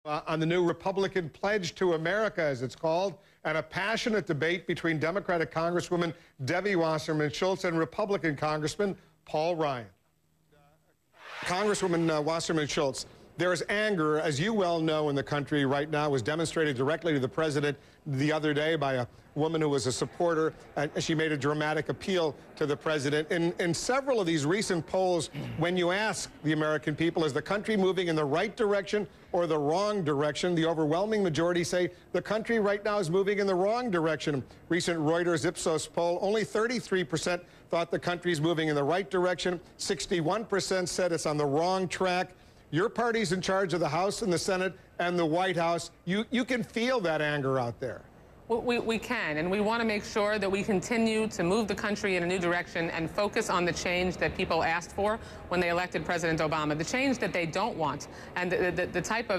On the new Republican Pledge to America, as it's called, and a passionate debate between Democratic Congresswoman Debbie Wasserman Schultz and Republican Congressman Paul Ryan. Congresswoman Wasserman Schultz, there is anger, as you well know, in the country right now. It was demonstrated directly to the president the other day by a woman who was a supporter. She made a dramatic appeal to the president. In several of these recent polls, when you ask the American people, is the country moving in the right direction or the wrong direction, the overwhelming majority say the country right now is moving in the wrong direction. Recent Reuters Ipsos poll, only 33% thought the country is moving in the right direction. 61% said it's on the wrong track. Your party's in charge of the House and the Senate and the White House. You can feel that anger out there. We can, and we want to make sure that we continue to move the country in a new direction and focus on the change that people asked for when they elected President Obama. The change that they don't want, and the type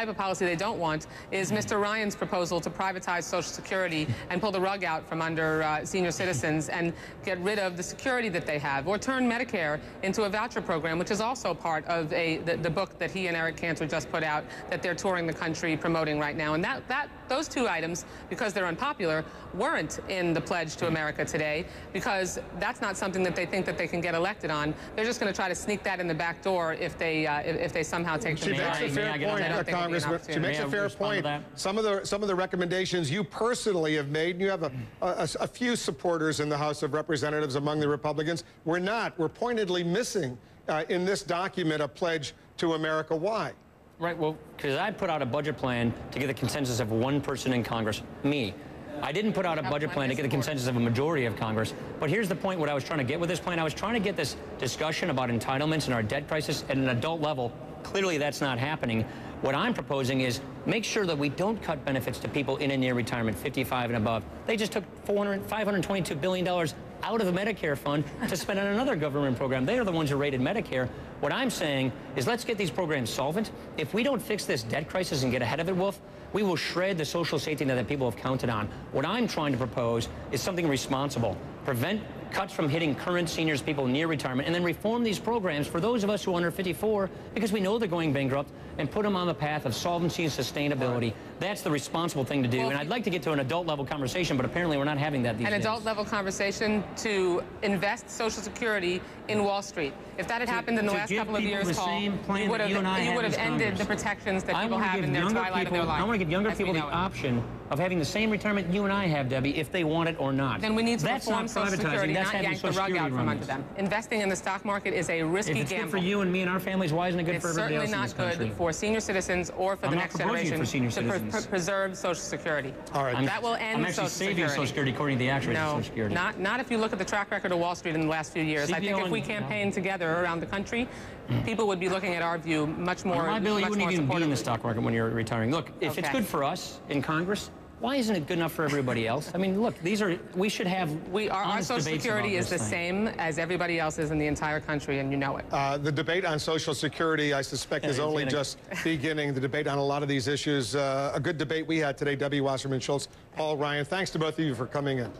of policy they don't want, is Mr. Ryan's proposal to privatize Social Security and pull the rug out from under senior citizens and get rid of the security that they have, or turn Medicare into a voucher program, which is also part of the book that he and Eric Cantor just put out that they're touring the country promoting right now. And those two items, because they're unpopular, weren't in the Pledge to America today, because that's not something that they think that they can get elected on. They're just going to try to sneak that in the back door if they somehow take the majority. She makes a fair point, Congressman. She makes a fair point. Some of the recommendations you personally have made, and you have a few supporters in the House of Representatives among the Republicans. We're pointedly missing in this document a pledge to America. Why? Right, well, because I put out a budget plan to get the consensus of one person in Congress, me. I didn't put out a budget plan to get the consensus of a majority of Congress. But here's the point, what I was trying to get with this plan. I was trying to get this discussion about entitlements and our debt crisis at an adult level. Clearly, that's not happening. What I'm proposing is make sure that we don't cut benefits to people in and near retirement, 55 and above. They just took $522 billion out of the Medicare fund to spend on another government program. They are the ones who rated Medicare. What I'm saying is let's get these programs solvent. If we don't fix this debt crisis and get ahead of it, Wolf, we will shred the social safety net that people have counted on. What I'm trying to propose is something responsible. Prevent cuts from hitting current seniors, people near retirement, and then reform these programs for those of us who are under 54, because we know they're going bankrupt, and put them on the path of solvency and sustainability. That's the responsible thing to do. Well, and I'd like to get to an adult-level conversation, but apparently we're not having that these days. An adult-level conversation to invest Social Security in Wall Street. If that had happened in the last couple of years, Paul, you would have ended the protections that people have in their twilight of their life. I want to give younger people the option of having the same retirement you and I have, Debbie, if they want it or not. Then we need to reform Social Security, not yank the rug out from under them. Investing in the stock market is a risky gamble. If it's good for you and me and our families, why isn't it good for everybody else in this country? It's certainly not good for senior citizens or for the next generation to preserve Social Security. All right. That will end Social Security. I'm actually saving Social Security according to the actual Social Security. Not if you look at the track record of Wall Street in the last few years. I think if we campaign together around the country, people would be looking at our view much more supportively. My bill, you wouldn't even be in the stock market when you're retiring. Look, if it's good for us in Congress, why isn't it good enough for everybody else? I mean, look, we should have our Social Security is the same as everybody else's in the entire country, and you know it. The debate on Social Security, I suspect, is only just beginning. The debate on a lot of these issues. A good debate we had today. Debbie Wasserman Schultz, Paul Ryan. Thanks to both of you for coming in.